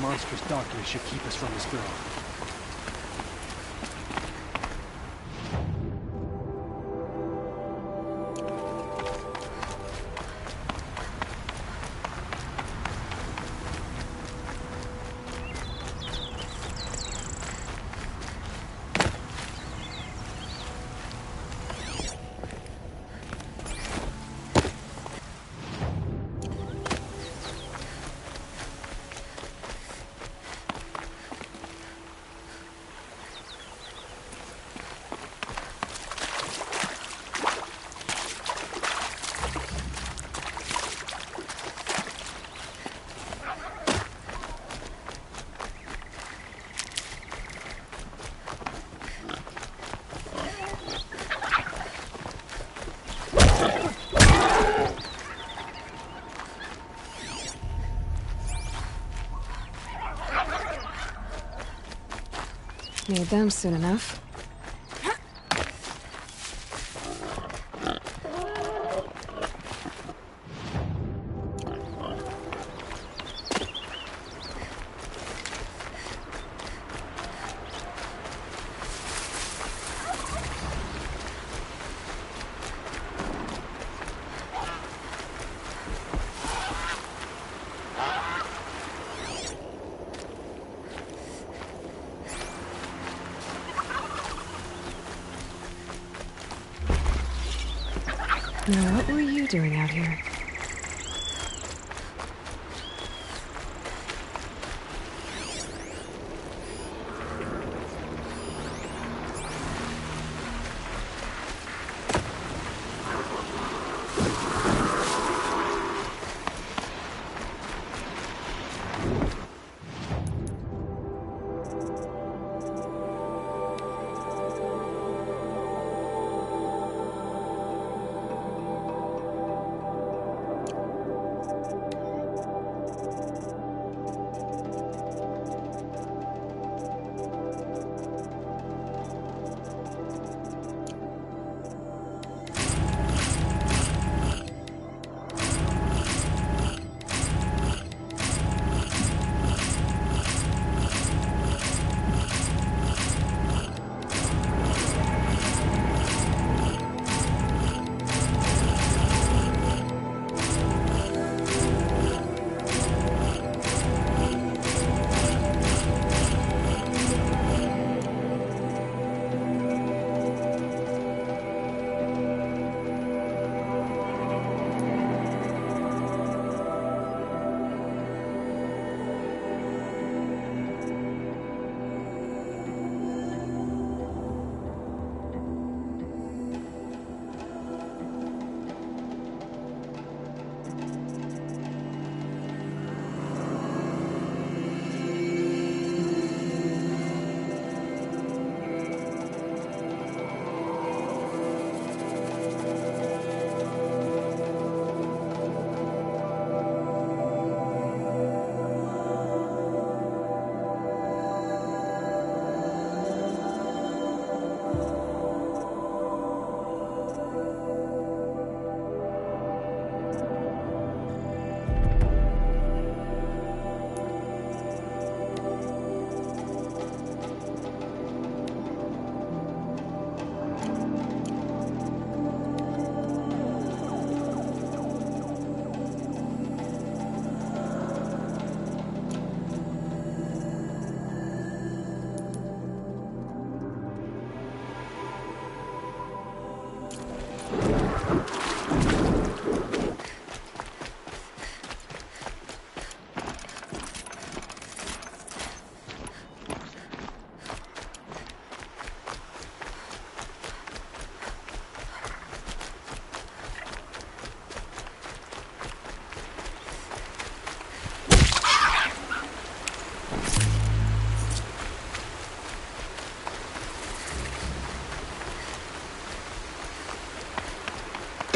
monstrous doctors should keep us from this girl. Need them soon enough. Now, what were you doing out here?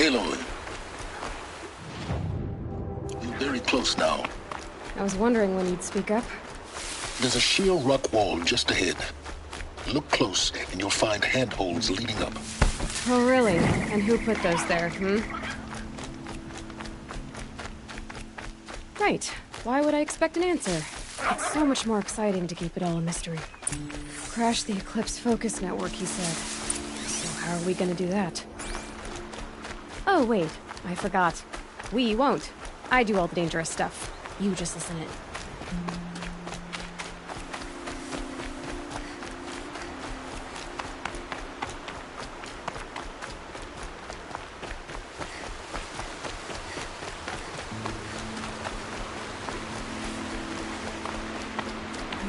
Aloy. You're very close now. I was wondering when you'd speak up. There's a sheer rock wall just ahead. Look close, and you'll find handholds leading up. Oh, really? And who put those there, Right. Why would I expect an answer? It's so much more exciting to keep it all a mystery. Crash the Eclipse Focus Network, he said. So how are we gonna do that? Oh, wait. I forgot. We won't. I do all the dangerous stuff. You just listen in.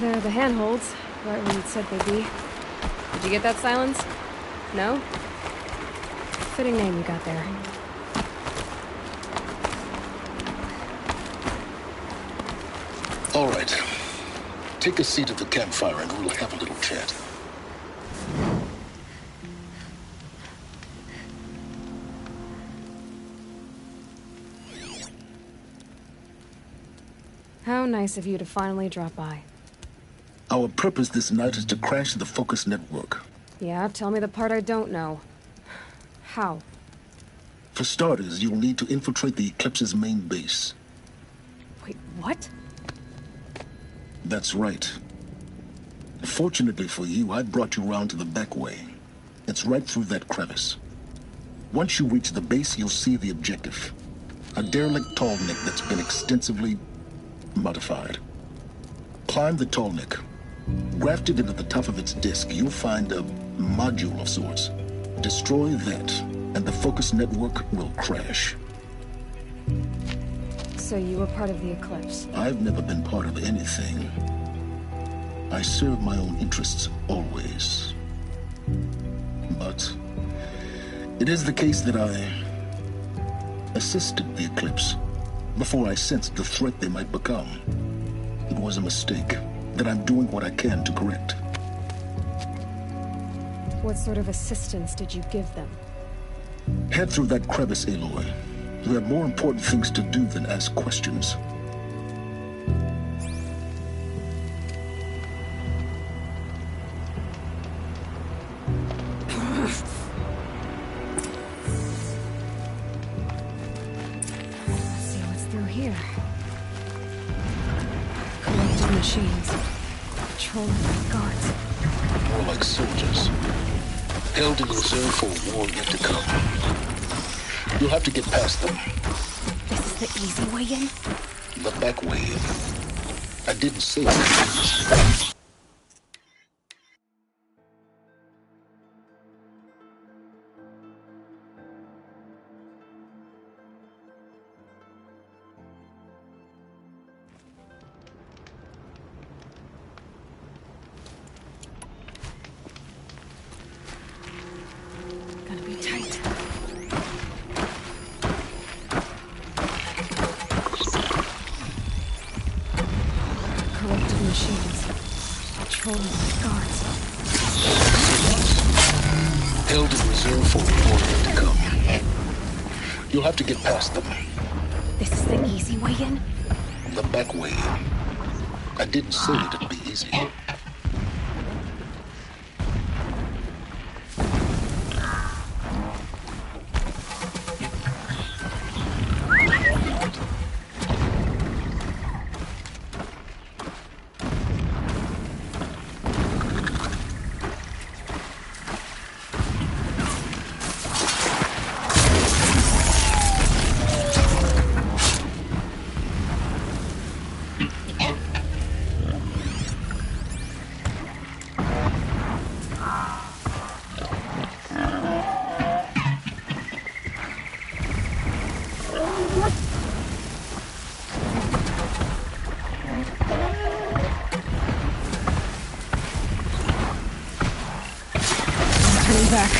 They're the handholds, right where you'd said they'd be. Did you get that, Silence? No? Fitting name you got there. All right. Take a seat at the campfire and we'll have a little chat. How nice of you to finally drop by. Our purpose this night is to crash the Focus Network. Yeah, tell me the part I don't know. How? For starters, you'll need to infiltrate the Eclipse's main base. Wait, what? That's right. Fortunately for you, I brought you around to the back way. It's right through that crevice. Once you reach the base, you'll see the objective. A derelict tallneck that's been extensively modified. Climb the tallneck. Grafted into the top of its disk, you'll find a module of sorts. Destroy that, and the Focus Network will crash. So you were part of the Eclipse? I've never been part of anything. I serve my own interests, always. But it is the case that I assisted the Eclipse before I sensed the threat they might become. It was a mistake that I'm doing what I can to correct. What sort of assistance did you give them? Head through that crevice, Aloy. You have more important things to do than ask questions. Let's see what's through here. Corrupted machines. Patrolling by guards. More like soldiers. Held in reserve for a war yet to come. You'll have to get past them. This is the easy way in? The back way in. I didn't say that. Gonna be tight. Corrupted machines. Patrolling by guards. Held in reserve for a war yet to come. You'll have to get past them. This is the easy way in? The back way in. I didn't say it'd be easy. Turning back.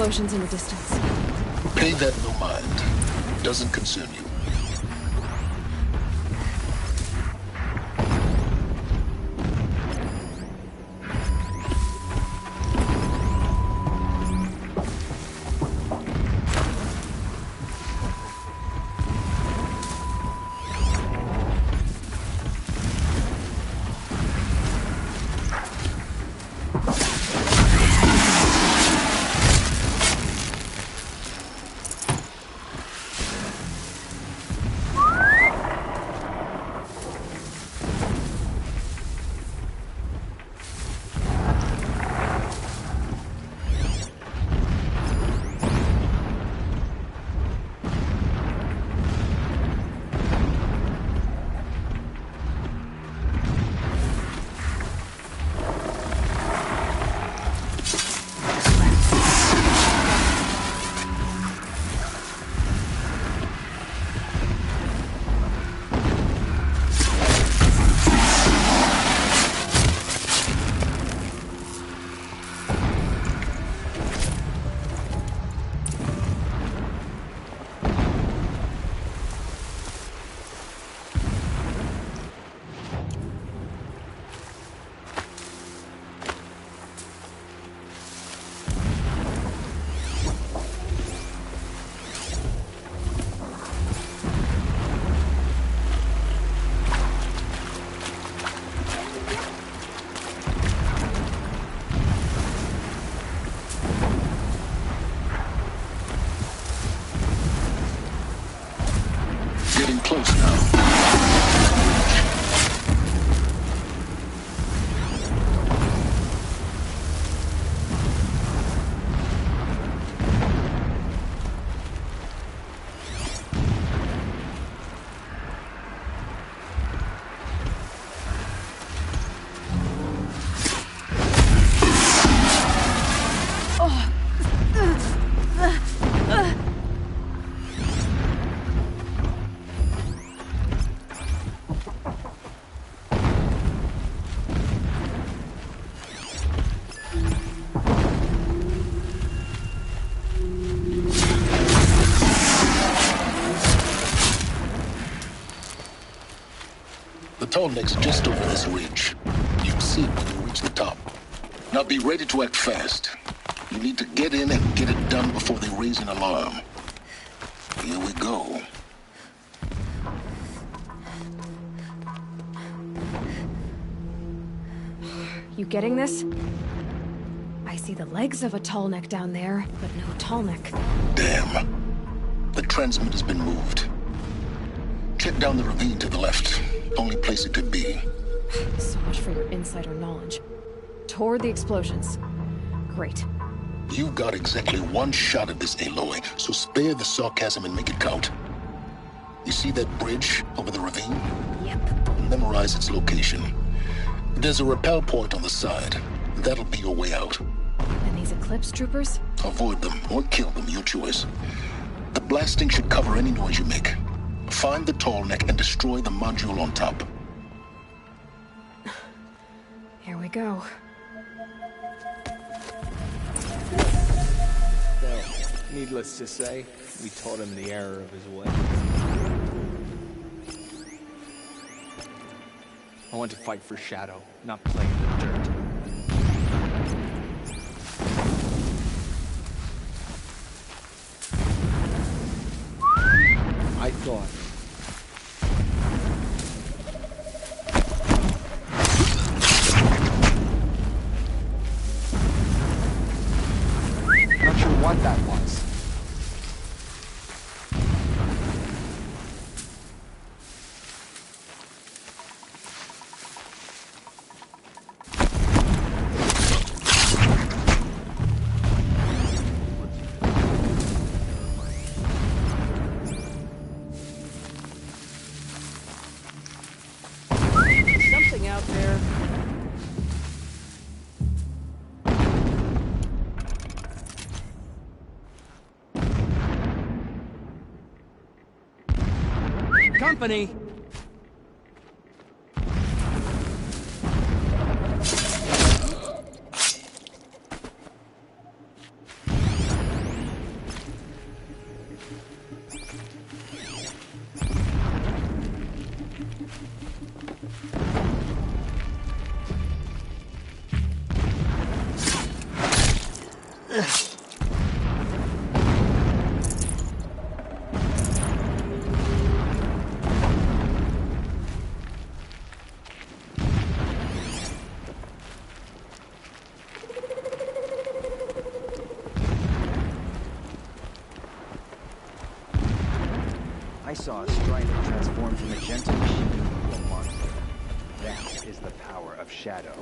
explosions in the distance. Pay that no mind. Doesn't concern you. Getting close now. The tall neck's just over this ridge. You'll see it when you reach the top. Now be ready to act fast. You need to get in and get it done before they raise an alarm. Here we go. You getting this? I see the legs of a tall neck down there, but no tall neck. Damn. The transmitter's been moved. Check down the ravine to the left. Only place it could be. So much for your insider knowledge. Toward the explosions. Great. You've got exactly one shot at this, Aloy, so spare the sarcasm and make it count. You see that bridge over the ravine? Yep. Memorize its location. There's a rappel point on the side. That'll be your way out. And these Eclipse troopers? Avoid them or kill them, your choice. The blasting should cover any noise you make. Find the tall neck and destroy the module on top. Here we go. So, needless to say, we taught him the error of his way. I want to fight for Shadow, not play in the dirt. I thought. Not sure what that was. Something out there. Company. I saw a Strider transform from a gentle machine into a monster. That is the power of Shadow.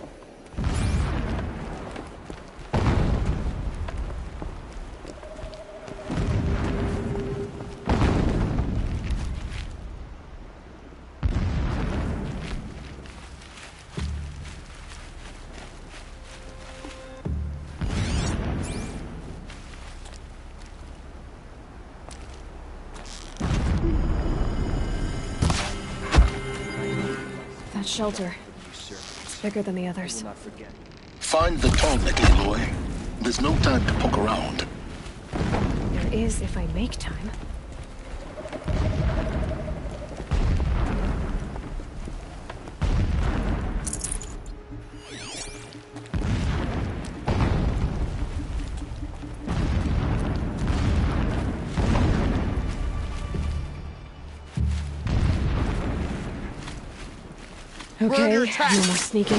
That shelter. It's bigger than the others. Not forget. Find the Tallneck, Aloy. There's no time to poke around. There is if I make time. Okay, no more sneaking.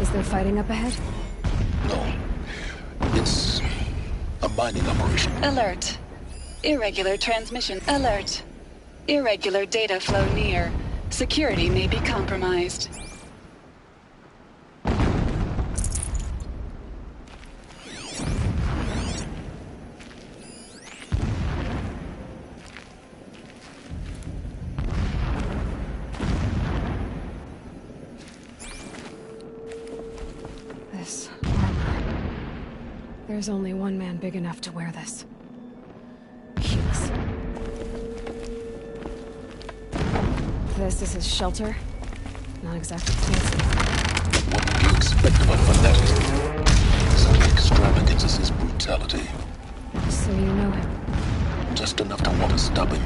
Is there fighting up ahead? No. It's a mining operation. Alert. Irregular transmission. Alert. Irregular data flow near. Security may be compromised. This armor. There's only one man big enough to wear this. Hughes. This is his shelter. Not exactly fancy. What do you expect of a fanatic? Such extravagance is his brutality. So you know him. Just enough to want to stop him.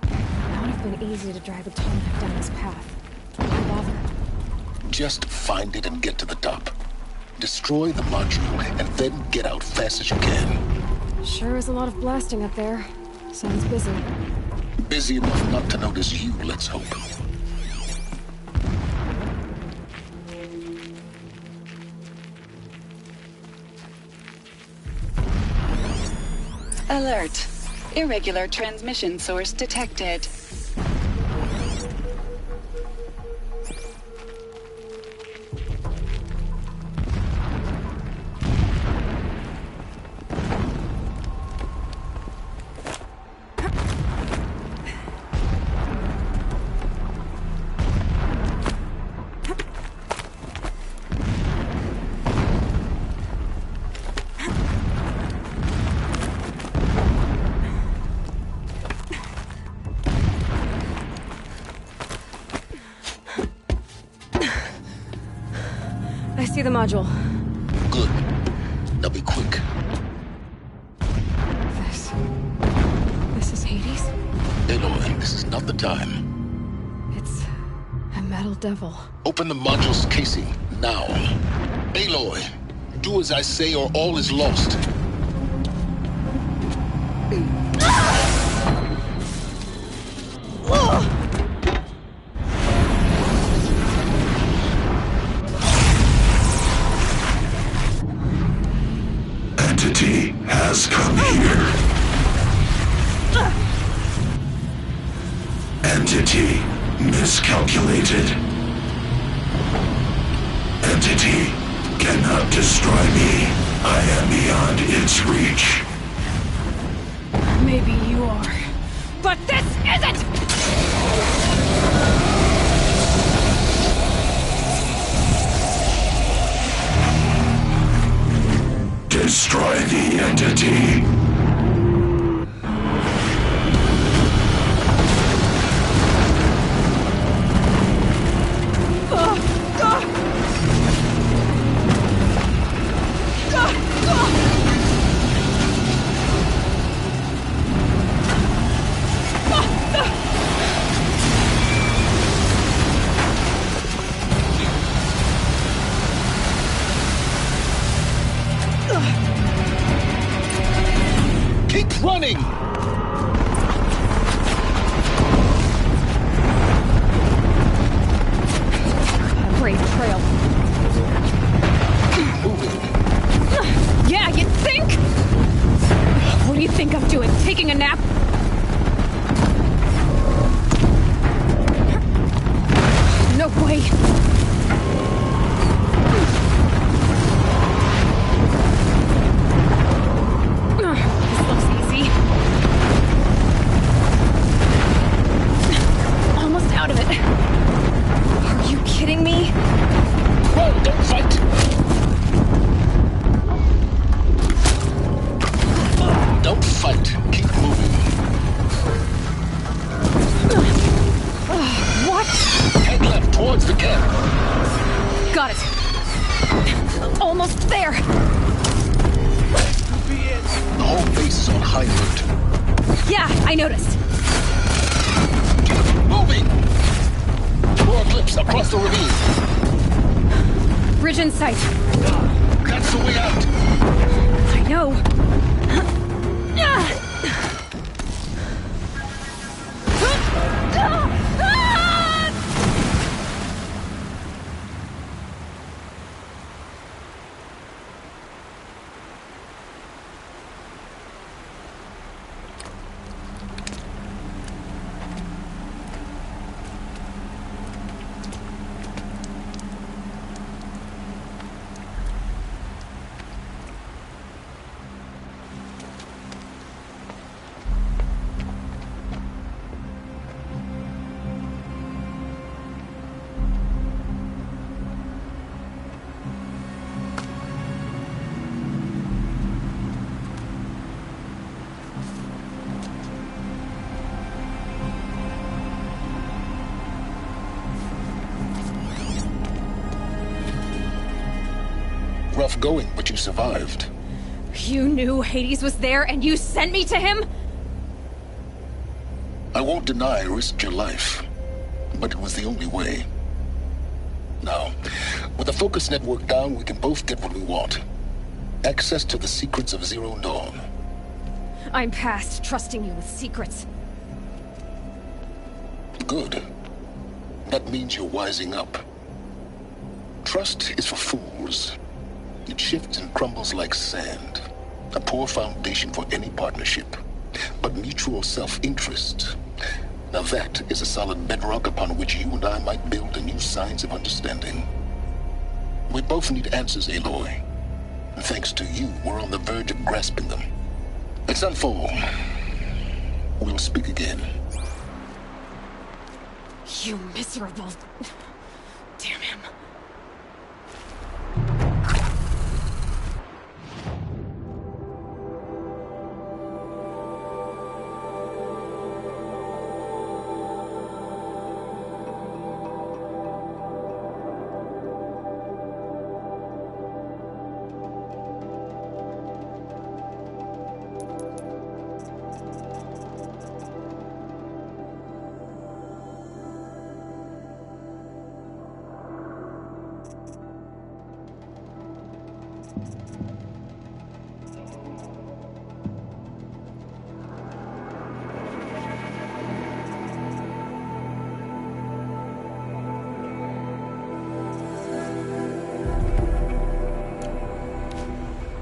It would have been easy to drag the Tallneck down his path. Why bother? Just find it and get to the top. Destroy the module and then get out fast as you can. Sure is a lot of blasting up there. Sounds busy. Busy enough not to notice you, let's hope. Alert. Irregular transmission source detected. I see the module. Good. Now be quick. This is Hades? Aloy, this is not the time. It's a metal devil. Open the module's casing, now. Aloy, do as I say or all is lost. Entity has come here. Entity miscalculated. Entity cannot destroy me. I am beyond its reach. Maybe you are. But this isn't! Destroy the entity. almost there! The whole base is on high alert. Yeah, I noticed. Moving! More Eclipse across the ravine. Bridge in sight. That's the way out. I know. Rough going, but you survived. You knew Hades was there and you sent me to him? I won't deny I risked your life, but it was the only way. Now, with the focus network down, we can both get what we want. Access to the secrets of Zero Dawn. I'm past trusting you with secrets. Good. That means you're wising up. Trust is for fools. It shifts and crumbles like sand. A poor foundation for any partnership. But mutual self-interest. Now that is a solid bedrock upon which you and I might build a new science of understanding. We both need answers, Aloy. And thanks to you, we're on the verge of grasping them. Let's unfold. We'll speak again. You miserable... Damn him.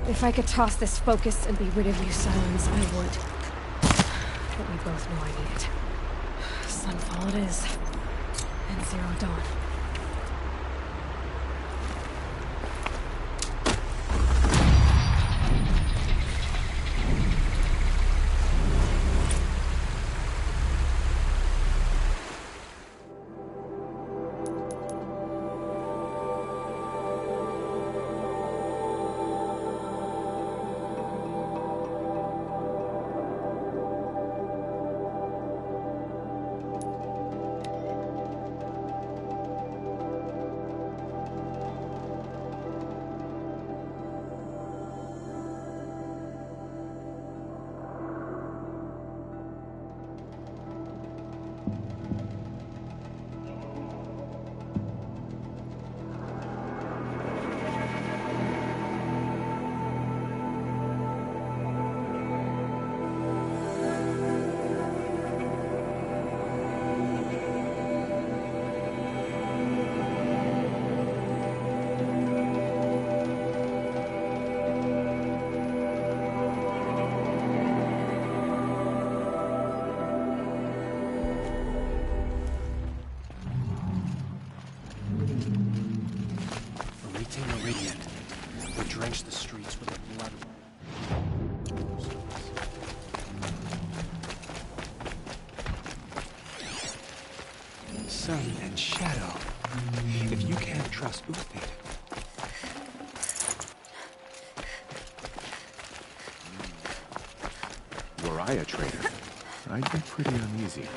If I could toss this focus and be rid of you, Silence, I would. But we both know I need it. Sunfall it is. And Zero Dawn. Awaiting Meridian. We drench the streets with the blood. Sun and Shadow. If you can't trust Uthid. Were I a traitor, I'd be pretty uneasy.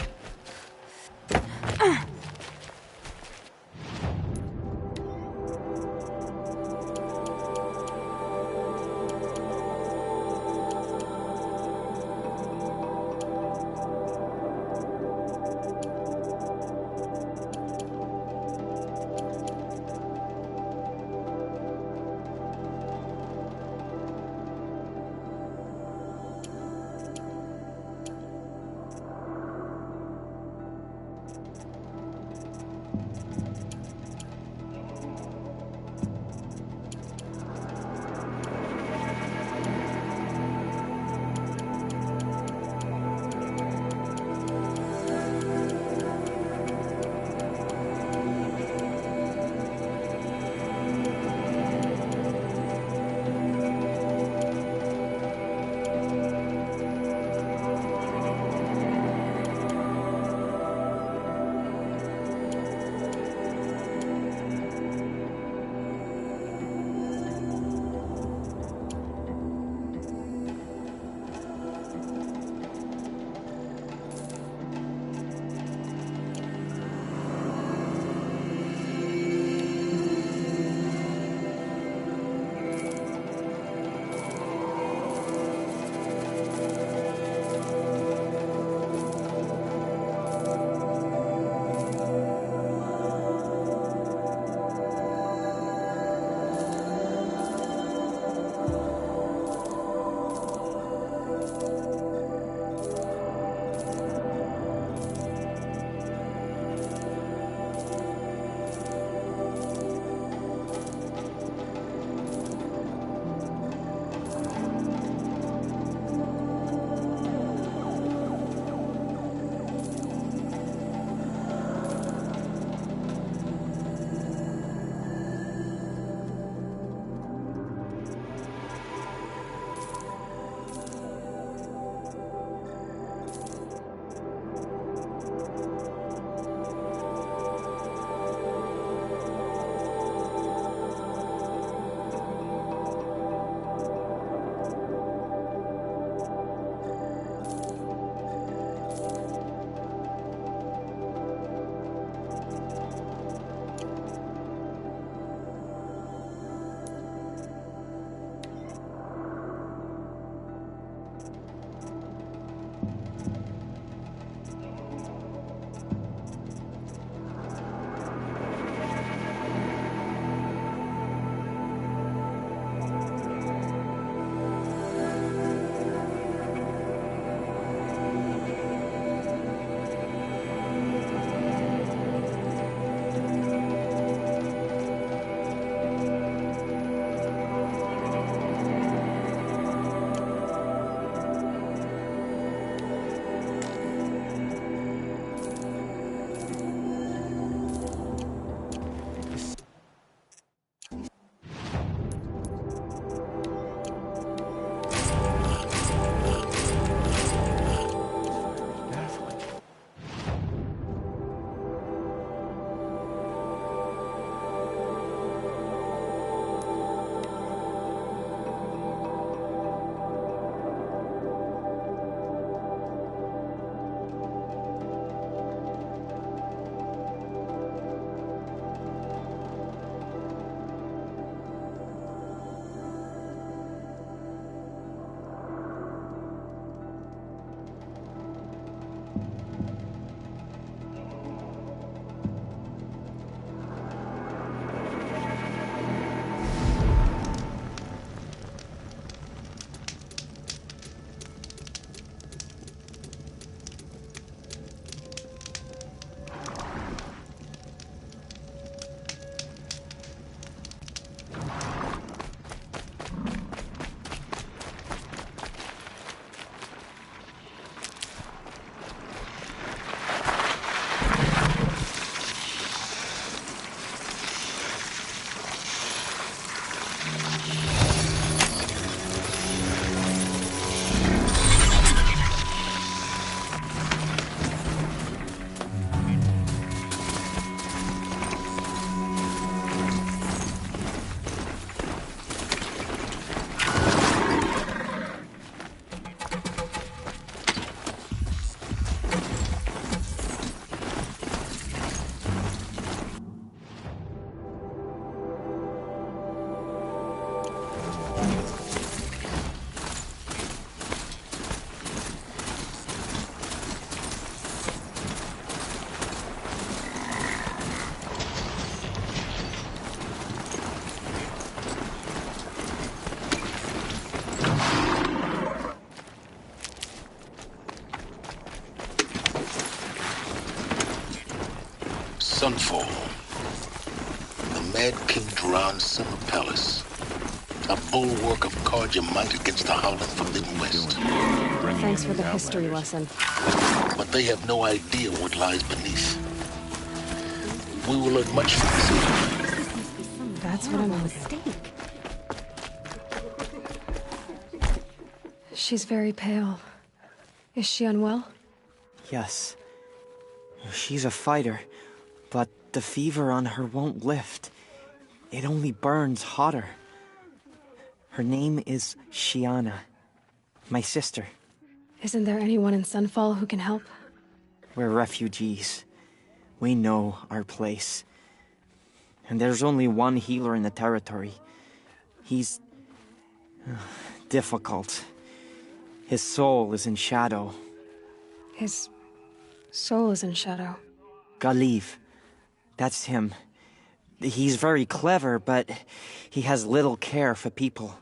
Sunfall. The Mad King Duran Summer Palace. A bulwark of Karja might against the Howling Forbidden West. Thanks for the history lesson. But they have no idea what lies beneath. We will learn much from this evening. That's what I'm hoping. She's very pale. Is she unwell? Yes. She's a fighter, but the fever on her won't lift. It only burns hotter. Her name is Shiana, my sister. Isn't there anyone in Sunfall who can help? We're refugees. We know our place. And there's only one healer in the territory. He's difficult. His soul is in shadow. His soul is in shadow. Galiv. That's him. He's very clever, but he has little care for people.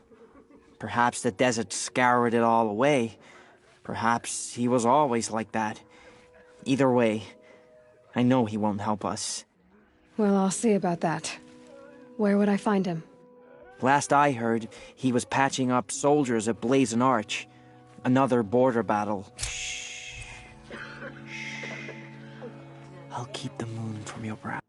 Perhaps the desert scoured it all away. Perhaps he was always like that. Either way, I know he won't help us. Well, I'll see about that. Where would I find him? Last I heard, he was patching up soldiers at Blazon Arch. Another border battle. I'll keep the moon from your brow.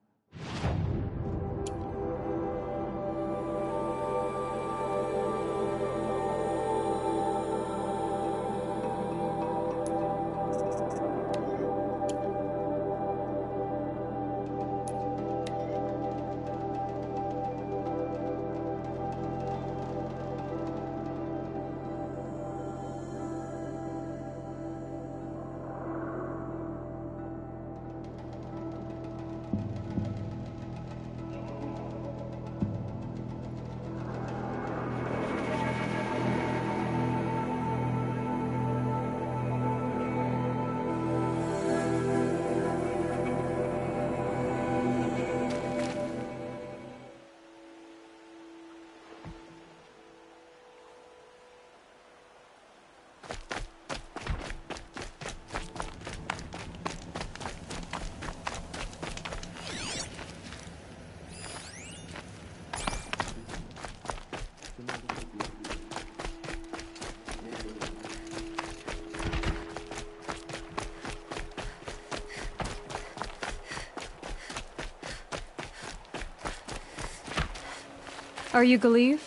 Are you Galiv,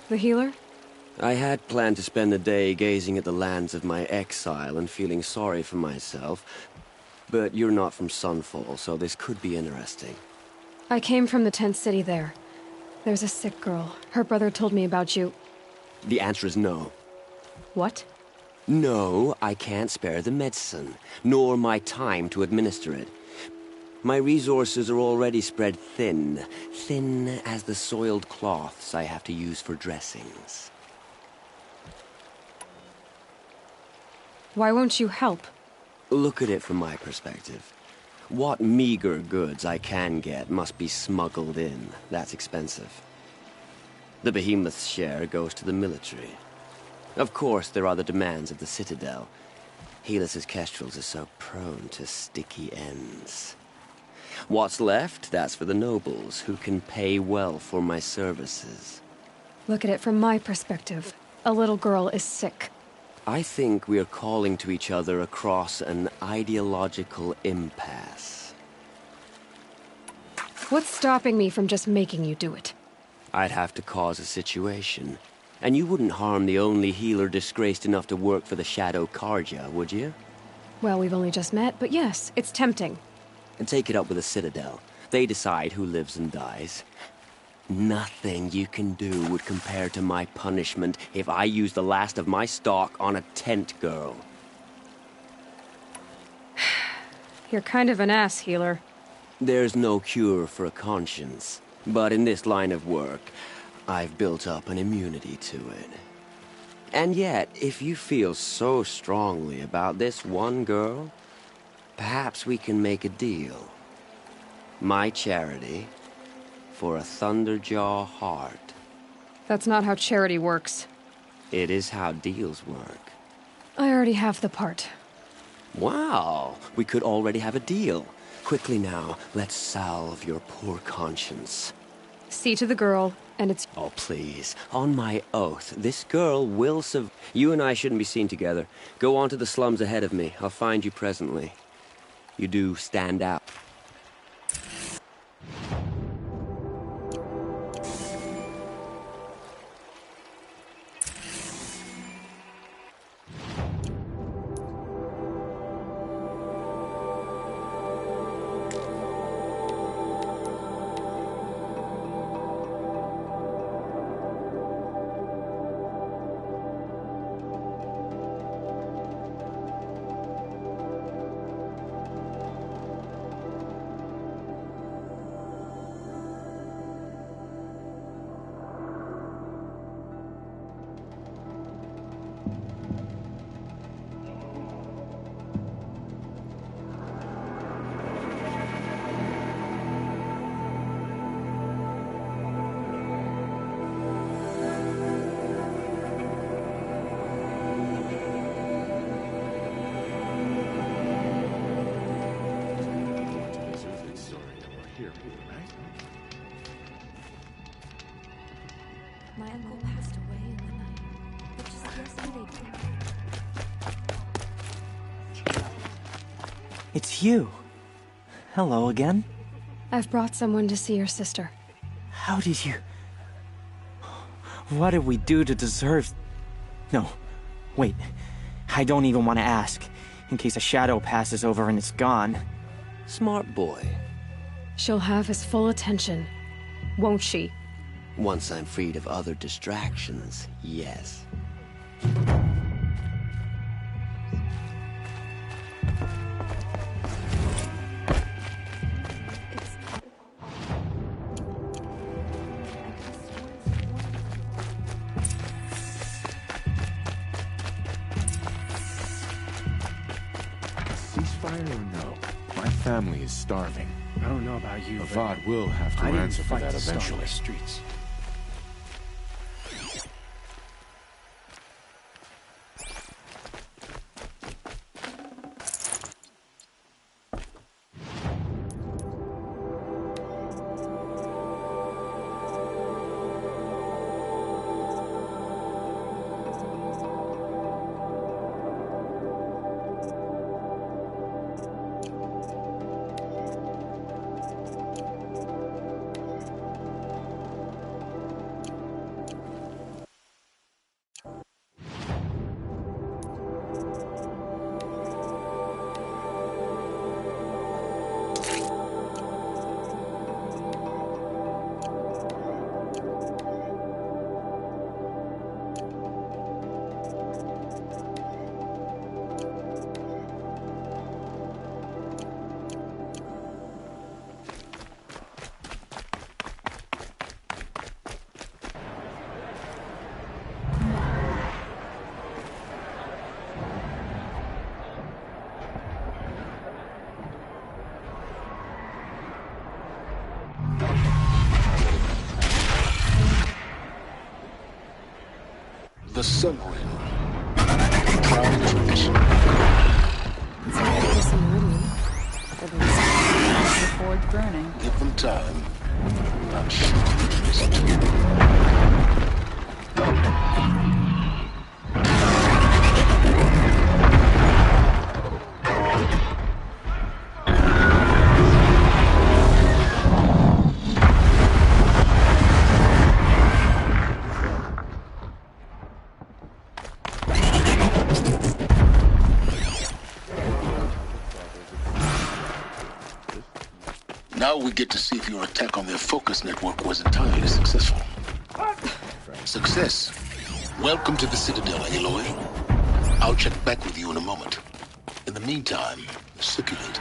the healer? I had planned to spend the day gazing at the lands of my exile and feeling sorry for myself, but you're not from Sunfall, so this could be interesting. I came from the tent city there. There's a sick girl. Her brother told me about you. The answer is no. What? No, I can't spare the medicine, nor my time to administer it. My resources are already spread thin as the soiled cloths I have to use for dressings. Why won't you help? Look at it from my perspective. What meager goods I can get must be smuggled in. That's expensive. The behemoth's share goes to the military. Of course, there are the demands of the Citadel. Helis's kestrels are so prone to sticky ends. What's left, that's for the nobles, who can pay well for my services. Look at it from my perspective. A little girl is sick. I think we're calling to each other across an ideological impasse. What's stopping me from just making you do it? I'd have to cause a situation. And you wouldn't harm the only healer disgraced enough to work for the Shadow Karja, would you? Well, we've only just met, but yes, it's tempting. And take it up with the Citadel. They decide who lives and dies. Nothing you can do would compare to my punishment if I use the last of my stock on a tent girl. You're kind of an ass, healer. There's no cure for a conscience. But in this line of work, I've built up an immunity to it. And yet, if you feel so strongly about this one girl, perhaps we can make a deal. My charity for a Thunderjaw heart. That's not how charity works. It is how deals work. I already have the part. Wow, we could already have a deal. Quickly now, let's salve your poor conscience. See to the girl, and it's... Oh, please. On my oath, this girl will You and I shouldn't be seen together. Go on to the slums ahead of me. I'll find you presently. You do stand out. My uncle passed away in the night, but just yesterday. It's you. Hello again. I've brought someone to see your sister. How did you... What did we do to deserve... No, wait. I don't even want to ask, in case a shadow passes over and it's gone. Smart boy. She'll have his full attention, won't she? Once I'm freed of other distractions, yes. Ceasefire or no? My family is starving. I don't know about you, Avad will have to I didn't answer for fight that to starve eventually. the streets. The Sun Ring. Crown tradition. It's a medicine meridian. At least The forge burning. Give them time. I'm sure they'll listen to you. Now we get to see if your attack on their focus network was entirely successful. Success. Welcome to the Citadel, Aloy. I'll check back with you in a moment. In the meantime, circulate.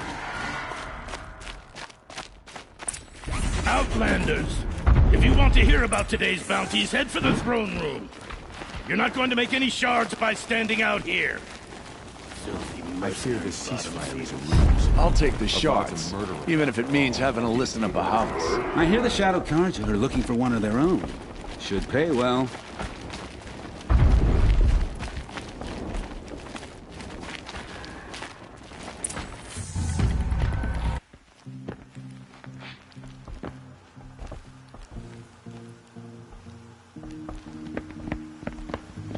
Outlanders! If you want to hear about today's bounties, head for the throne room. You're not going to make any shards by standing out here. I fear this ceasefire is a ruse. I'll take the shards, even if it means having to listen to Bahavas. I hear the Shadow Carja are looking for one of their own. Should pay well.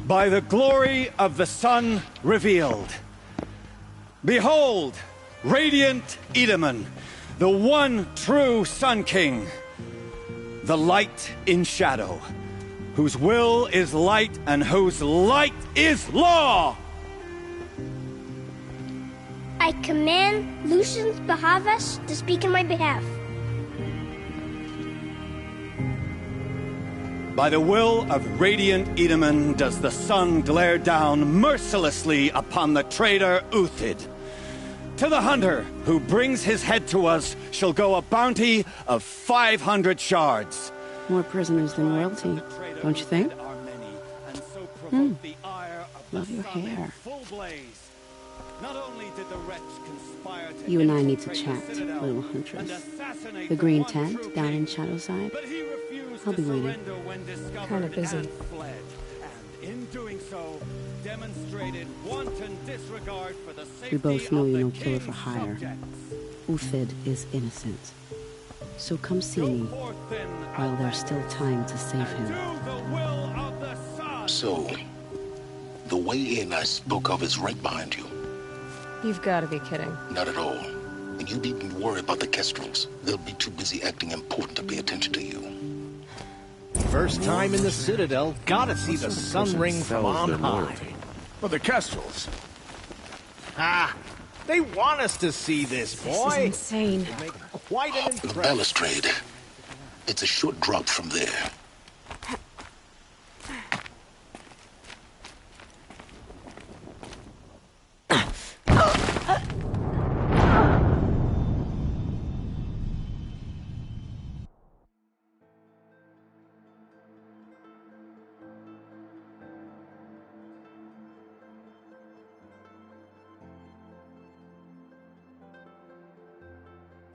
By the glory of the sun revealed. Behold, radiant Edaman, the one true Sun King. The light in shadow, whose will is light and whose light is law! I command Lucius Bahavas to speak in my behalf. By the will of radiant Edaman does the sun glare down mercilessly upon the traitor Uthid. To the hunter who brings his head to us shall go a bounty of 500 shards. More prisoners than royalty, don't you think? Love your hair. You and I need to chat, little huntress. The green tent down in Shadowside. I'll be waiting. Kind of busy. We both know you're no killer for hire. Uthid is innocent. So come see me while there's still time to save him. So, the way in I spoke of is right behind you. You've got to be kidding. Not at all. And you needn't worry about the Kestrels. They'll be too busy acting important to pay attention to you. First time in the Citadel, gotta see the sun ring from on high. But the Kestrels. Ah, they want us to see this, boy. This is insane. It'll make quite an The impression. balustrade. It's a short drop from there.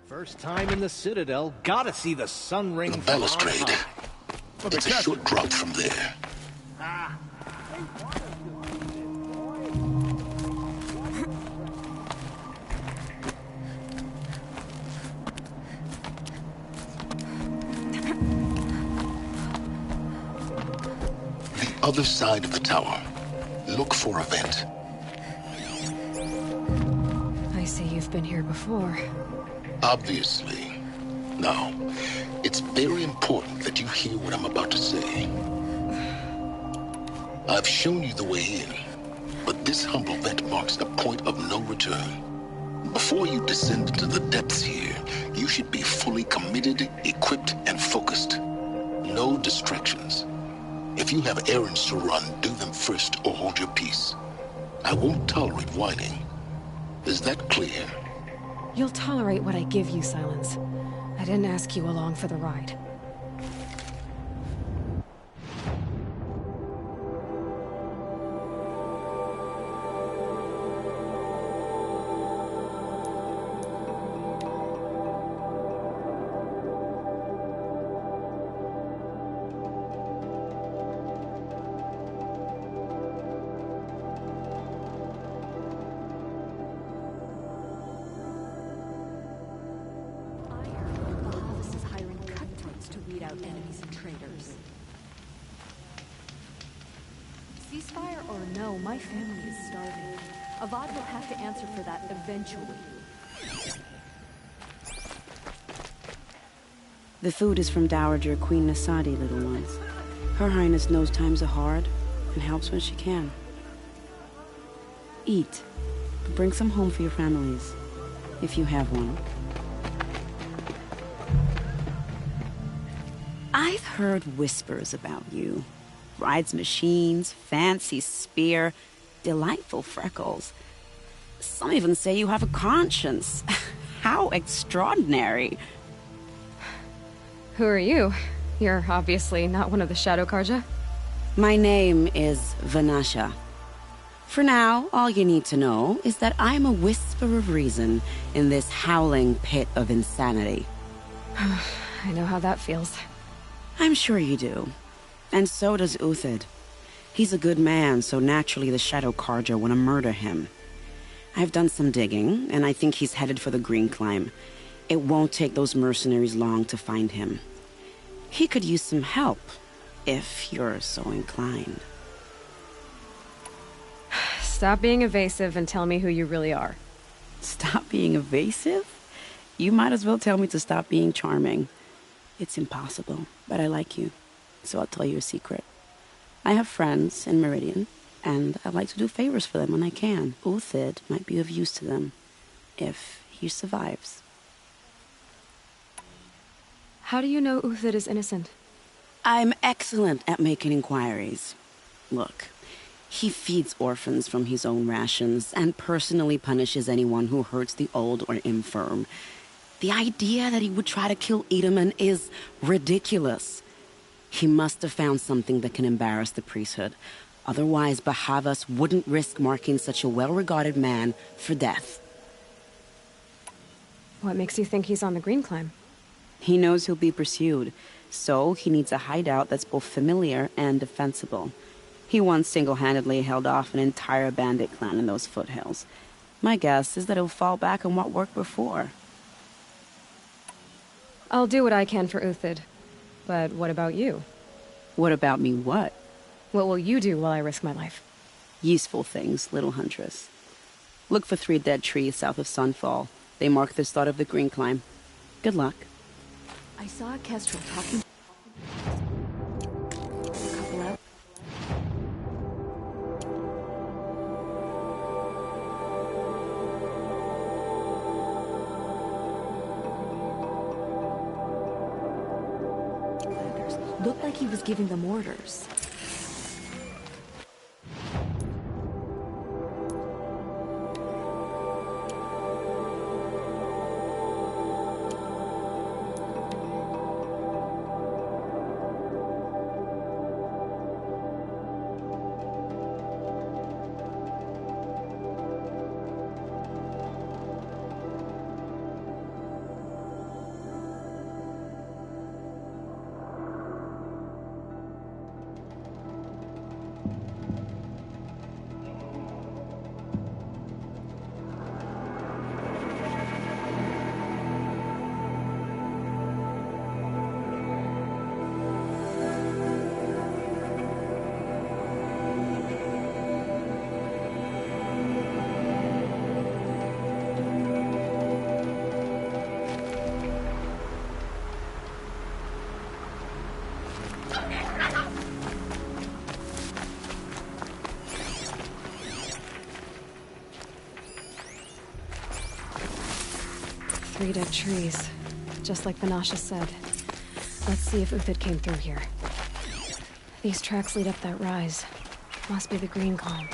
First time in the Citadel, gotta see the sun ring The from on balustrade. high. It's a short drop from there. Ah, The other side of the tower. Look for a vent. I see you've been here before. Obviously. Now, it's very important that you hear what I'm about to say. I've shown you the way in, but this humble vent marks a point of no return. Before you descend into the depths here, you should be fully committed, equipped, and focused. No distractions. If you have errands to run, do them first or hold your peace. I won't tolerate whining. Is that clear? You'll tolerate what I give you, Silence. I didn't ask you along for the ride. Ceasefire or no, my family is starving. Avad will have to answer for that eventually. The food is from Dowager Queen Nasadi, little ones. Her Highness knows times are hard and helps when she can. Eat. Bring some home for your families, if you have one. I've heard whispers about you. Rides machines, fancy spear, delightful freckles. Some even say you have a conscience. How extraordinary. Who are you? You're obviously not one of the Shadow Karja. My name is Vanasha. For now, all you need to know is that I'm a whisper of reason in this howling pit of insanity. I know how that feels. I'm sure you do. And so does Uthid. He's a good man, so naturally the Shadow Karja want to murder him. I've done some digging, and I think he's headed for the Green Climb. It won't take those mercenaries long to find him. He could use some help, if you're so inclined. Stop being evasive and tell me who you really are. Stop being evasive? You might as well tell me to stop being charming. It's impossible, but I like you, so I'll tell you a secret. I have friends in Meridian, and I like to do favors for them when I can. Uthid might be of use to them, if he survives. How do you know Uthid is innocent? I'm excellent at making inquiries. Look, he feeds orphans from his own rations and personally punishes anyone who hurts the old or infirm. The idea that he would try to kill Edelman is ridiculous. He must have found something that can embarrass the priesthood. Otherwise, Bahavas wouldn't risk marking such a well-regarded man for death. What makes you think he's on the Green Climb? He knows he'll be pursued, so he needs a hideout that's both familiar and defensible. He once single-handedly held off an entire bandit clan in those foothills. My guess is that he'll fall back on what worked before. I'll do what I can for Uthid. But what about you? What about me what? What will you do while I risk my life? Useful things, little huntress. Look for 3 dead trees south of Sunfall. They mark the start of the Green Climb. Good luck. I saw a Kestrel talking. A couple out. Looked like he was giving them orders. Three dead trees, just like Vanasha said. Let's see if Uthid came through here. These tracks lead up that rise. Must be the Green Climb.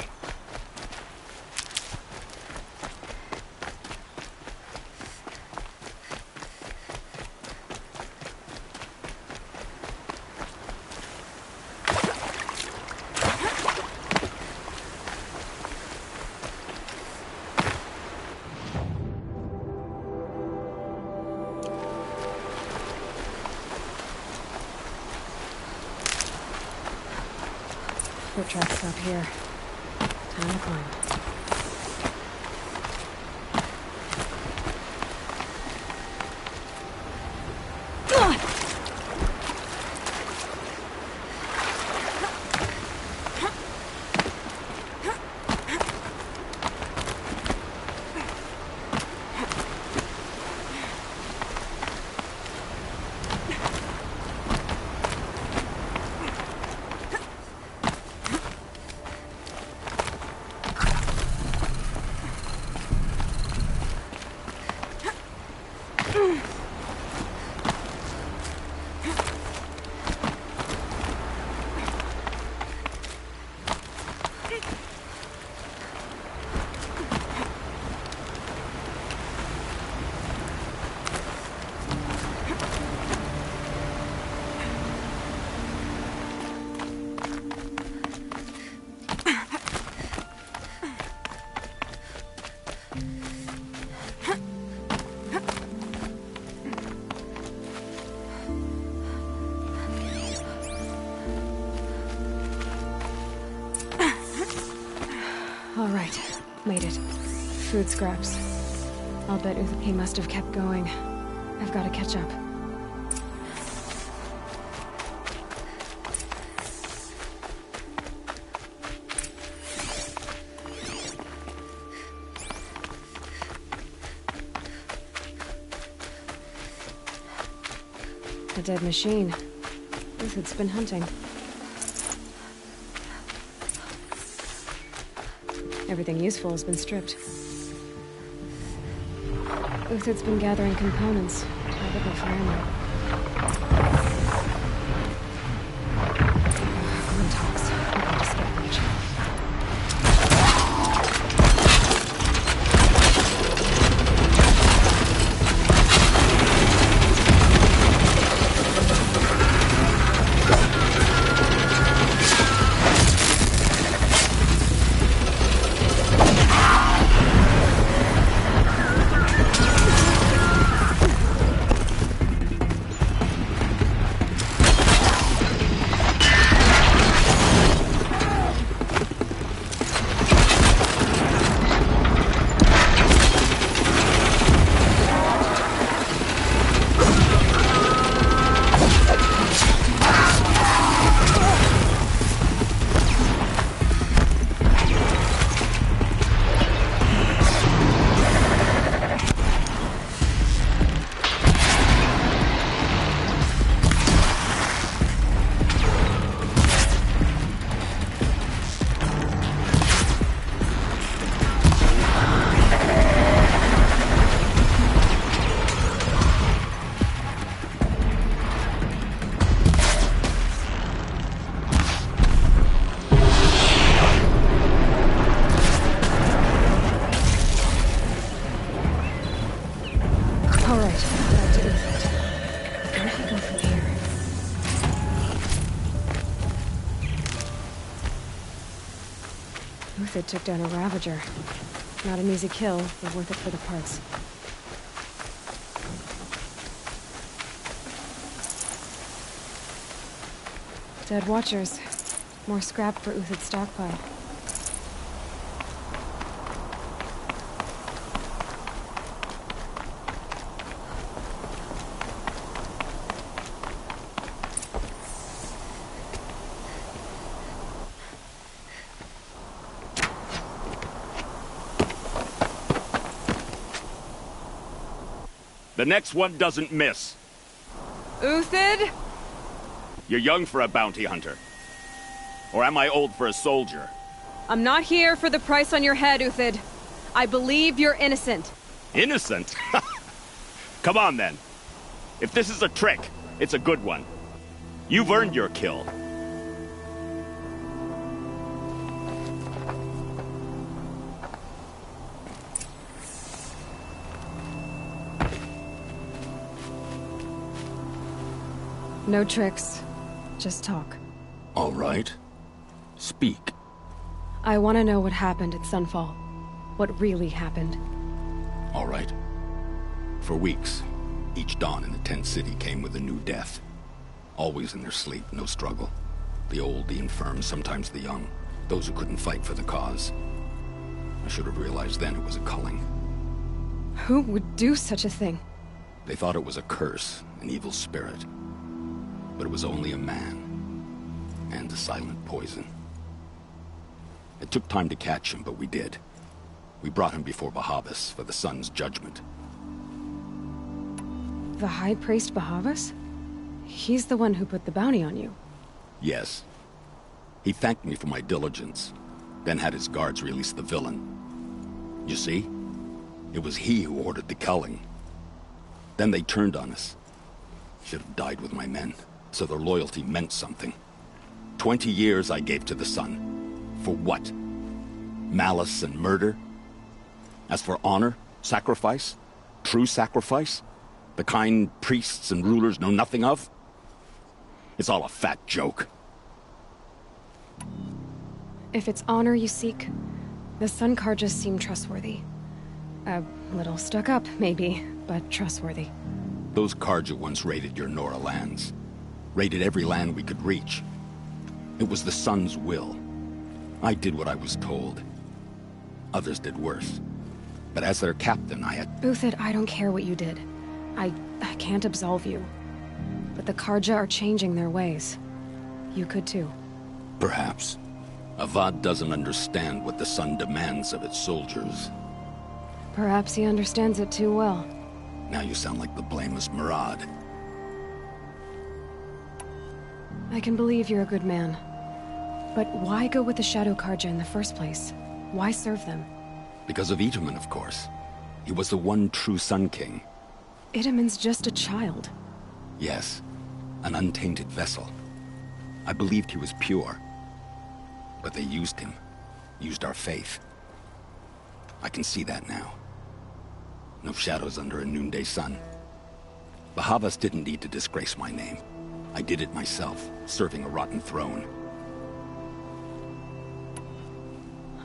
Foot tracks up here. Time to climb. All right, made it. Food scraps. I'll bet he must have kept going. I've got to catch up. A dead machine. Uthid's been hunting. Everything useful has been stripped. Uthid's been gathering components, probably for ammo. Lintox. I'm going to scavenge. Uthid took down a Ravager. Not an easy kill, but worth it for the parts. Dead Watchers. More scrap for Uthid's stockpile. The next one doesn't miss. Uthid? You're young for a bounty hunter. Or am I old for a soldier? I'm not here for the price on your head, Uthid. I believe you're innocent. Innocent? Come on, then. If this is a trick, it's a good one. You've earned your kill. No tricks. Just talk. All right. Speak. I want to know what happened at Sunfall. What really happened. All right. For weeks, each dawn in the tent city came with a new death. Always in their sleep, no struggle. The old, the infirm, sometimes the young. Those who couldn't fight for the cause. I should have realized then it was a culling. Who would do such a thing? They thought it was a curse, an evil spirit. But it was only a man. And a silent poison. It took time to catch him, but we did. We brought him before Bahavas for the sun's judgment. The High Priest Bahavas? He's the one who put the bounty on you. Yes. He thanked me for my diligence, then had his guards release the villain. You see? It was he who ordered the culling. Then they turned on us. Should have died with my men, so their loyalty meant something. 20 years I gave to the sun. For what? Malice and murder? As for honor, sacrifice, true sacrifice, the kind priests and rulers know nothing of? It's all a fat joke. If it's honor you seek, the Sun Carjas seem trustworthy. A little stuck up, maybe, but trustworthy. Those Carja once raided your Nora lands. Raided every land we could reach. It was the Sun's will. I did what I was told. Others did worse. But as their captain, I had... Uthid, I don't care what you did. I can't absolve you. But the Carja are changing their ways. You could too. Perhaps. Avad doesn't understand what the Sun demands of its soldiers. Perhaps he understands it too well. Now you sound like the blameless Murad. I can believe you're a good man. But why go with the Shadow Carja in the first place? Why serve them? Because of Itamen, of course. He was the one true Sun King. Itamen's just a child. Yes, an untainted vessel. I believed he was pure. But they used him. Used our faith. I can see that now. No shadows under a noonday sun. Bahavas didn't need to disgrace my name. I did it myself, serving a rotten throne.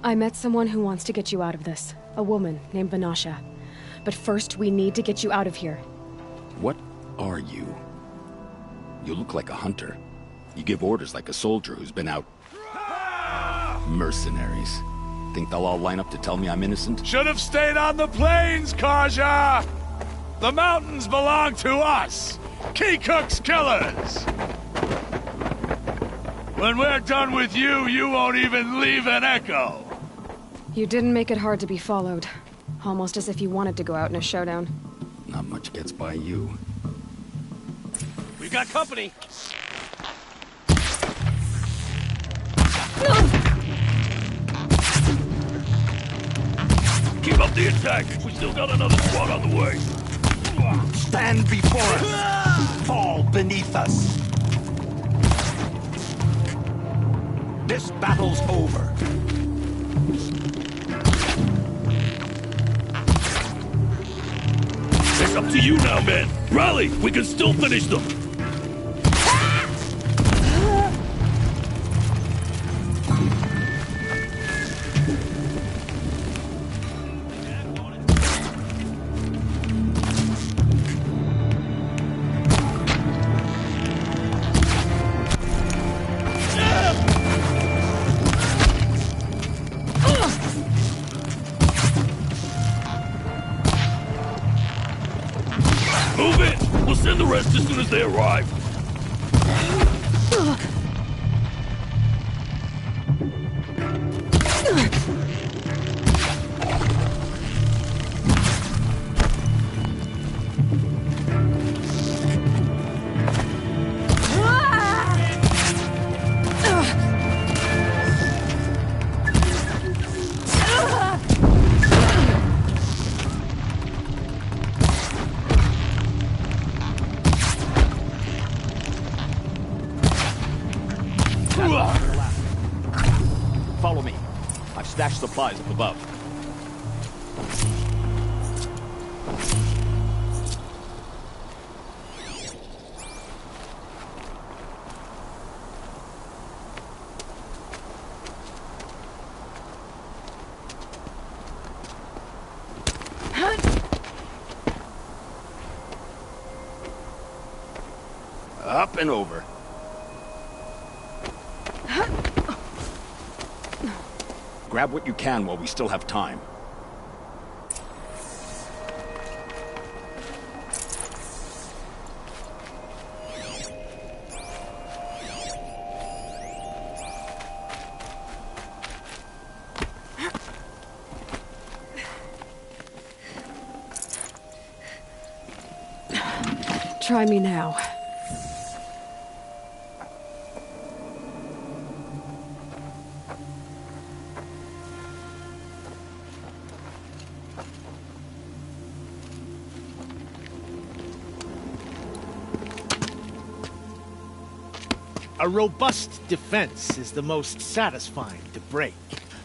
I met someone who wants to get you out of this. A woman named Vanasha. But first, we need to get you out of here. What are you? You look like a hunter. You give orders like a soldier who's been out... Mercenaries. Think they'll all line up to tell me I'm innocent? Should have stayed on the plains, Carja! The mountains belong to us! Keekook's killers! When we're done with you, you won't even leave an echo! You didn't make it hard to be followed. Almost as if you wanted to go out in a showdown. Not much gets by you. We got company! Keep up the attack! We still got another squad on the way! Stand before us! Fall beneath us! This battle's over. It's up to you now, men! Rally! We can still finish them! Move it! We'll send the rest as soon as they arrive. Follow me. I've stashed supplies up above. Up and over. Grab what you can while we still have time. Try me now. A robust defense is the most satisfying to break.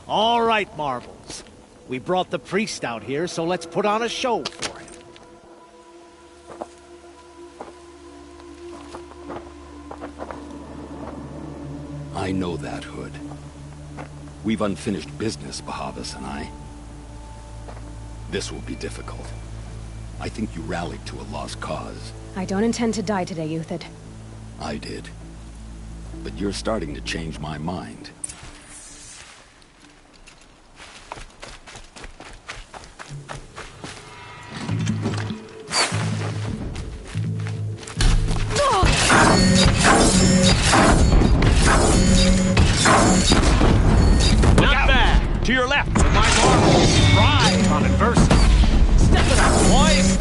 All right, Marbles. We brought the priest out here, so let's put on a show for him. I know that, Hood. We've unfinished business, Bahavas and I. This will be difficult. I think you rallied to a lost cause. I don't intend to die today, Uthid. I did. But you're starting to change my mind. Not bad! To your left! My Marbles thrive on adversity. Step it up, boys!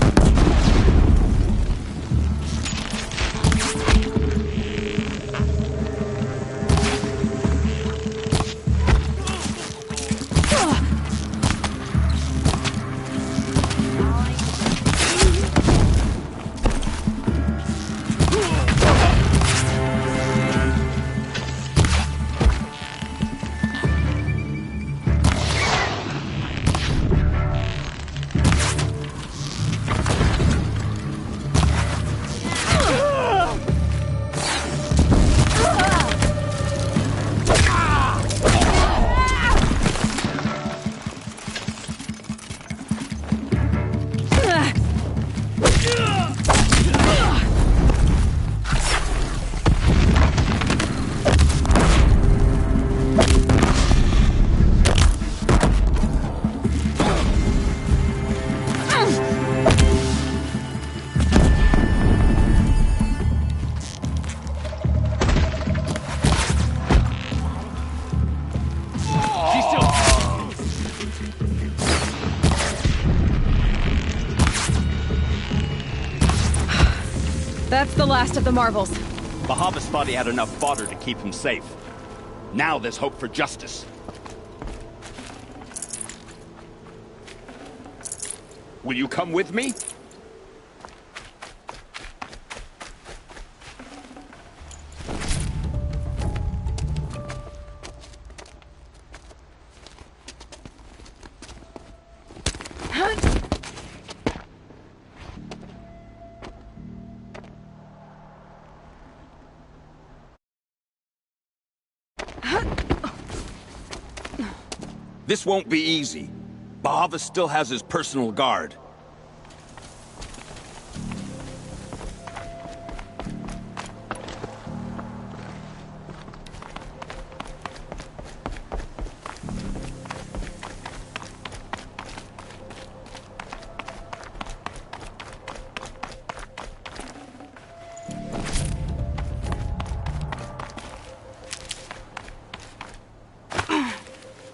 That's the last of the marbles. Bahavas thought he had enough fodder to keep him safe. Now there's hope for justice. Will you come with me? This won't be easy. Bahavas still has his personal guard.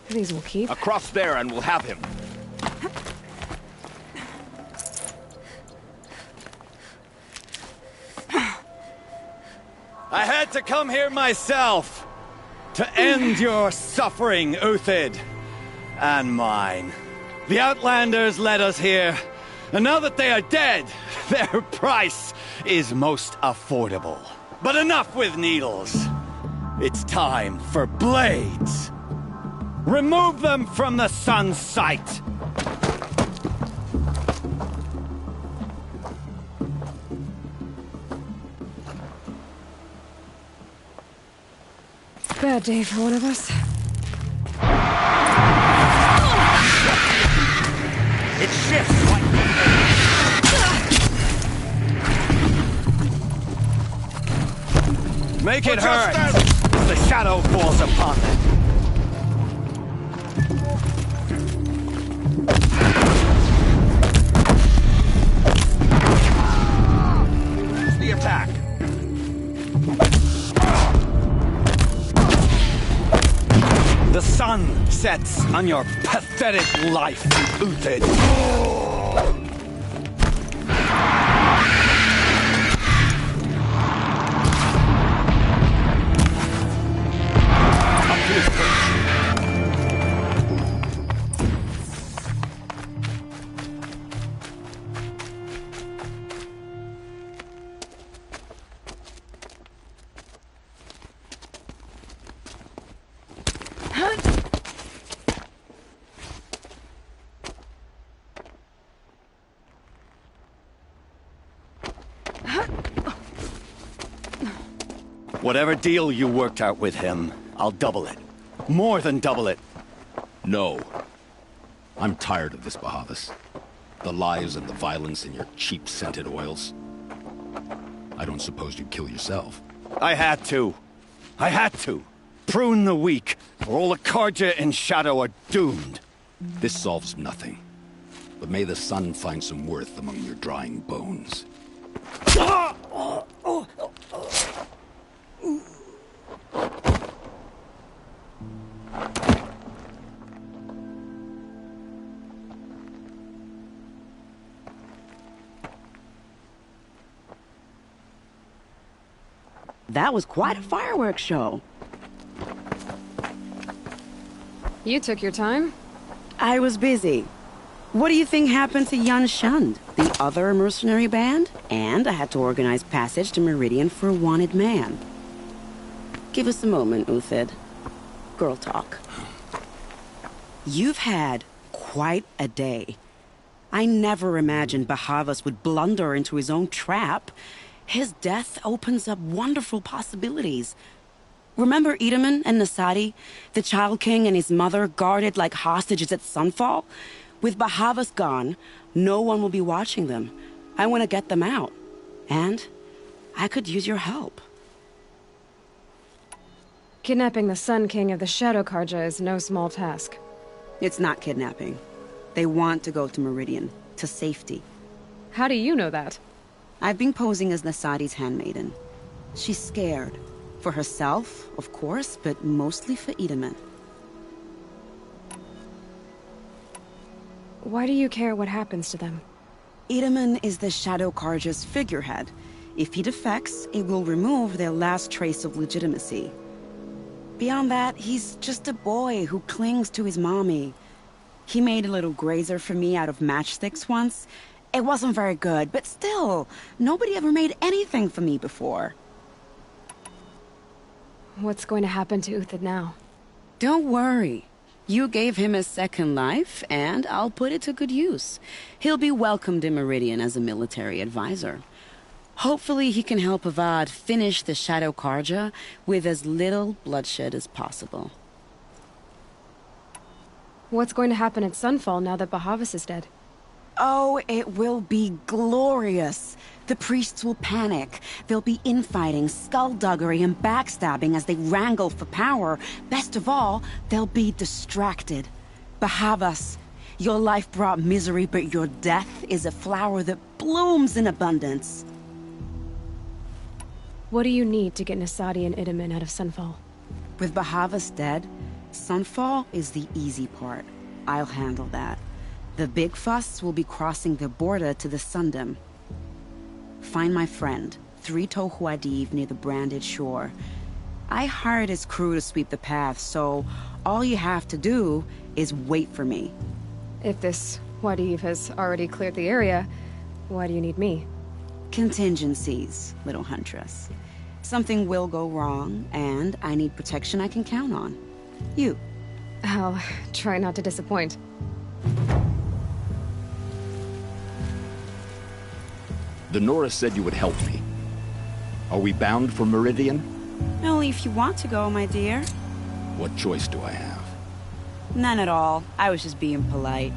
These will keep. Across there and we'll have him. I had to come here myself to end your suffering, Uthid, and mine. The Outlanders led us here, and now that they are dead, their price is most affordable. But enough with needles. It's time for blades. Remove them from the sun's sight! Bad day for one of us. It shifts like... Make it hurt as the shadow falls upon them. The attack. The sun sets on your pathetic life, Uthid. Up to his perch. Whatever deal you worked out with him, I'll double it. More than double it. No. I'm tired of this, Bahavas. The lies and the violence and your cheap scented oils. I don't suppose you'd kill yourself. I had to. I had to. Prune the weak, or all the Carja in Shadow are doomed. This solves nothing. But may the sun find some worth among your drying bones. That was quite a fireworks show. You took your time? I was busy. What do you think happened to Yan Shund, the other mercenary band? And I had to organize passage to Meridian for a wanted man. Give us a moment, Uthid. Girl talk. You've had quite a day. I never imagined Bahavas would blunder into his own trap. His death opens up wonderful possibilities. Remember Itaman and Nasadi? The Child King and his mother guarded like hostages at Sunfall? With Bahavas gone, no one will be watching them. I want to get them out. And I could use your help. Kidnapping the Sun King of the Shadow Carja is no small task. It's not kidnapping. They want to go to Meridian, to safety. How do you know that? I've been posing as Nasadi's handmaiden. She's scared. For herself, of course, but mostly for Itaman. Why do you care what happens to them? Itaman is the Shadow Carja's figurehead. If he defects, it will remove their last trace of legitimacy. Beyond that, he's just a boy who clings to his mommy. He made a little grazer for me out of matchsticks once. It wasn't very good, but still, nobody ever made anything for me before. What's going to happen to Uthid now? Don't worry. You gave him a second life, and I'll put it to good use. He'll be welcomed in Meridian as a military advisor. Hopefully he can help Avad finish the Shadow Carja with as little bloodshed as possible. What's going to happen at Sunfall now that Bahavas is dead? Oh, it will be glorious. The priests will panic. There'll be infighting, skullduggery, and backstabbing as they wrangle for power. Best of all, they'll be distracted. Bahavas, your life brought misery, but your death is a flower that blooms in abundance. What do you need to get Nasadi and Idaman out of Sunfall? With Bahavas dead, Sunfall is the easy part. I'll handle that. The big fuss will be crossing the border to the Sundom. Find my friend, 3-Toe Huadiv, near the Branded Shore. I hired his crew to sweep the path, so all you have to do is wait for me. If this Huadiv has already cleared the area, why do you need me? Contingencies, little huntress. Something will go wrong, and I need protection I can count on. You. I'll try not to disappoint. The Nora said you would help me. Are we bound for Meridian? Only if you want to go, my dear. What choice do I have? None at all. I was just being polite.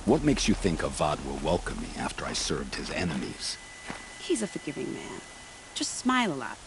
What makes you think Avad will welcome me after I served his enemies? He's a forgiving man. Just smile a lot.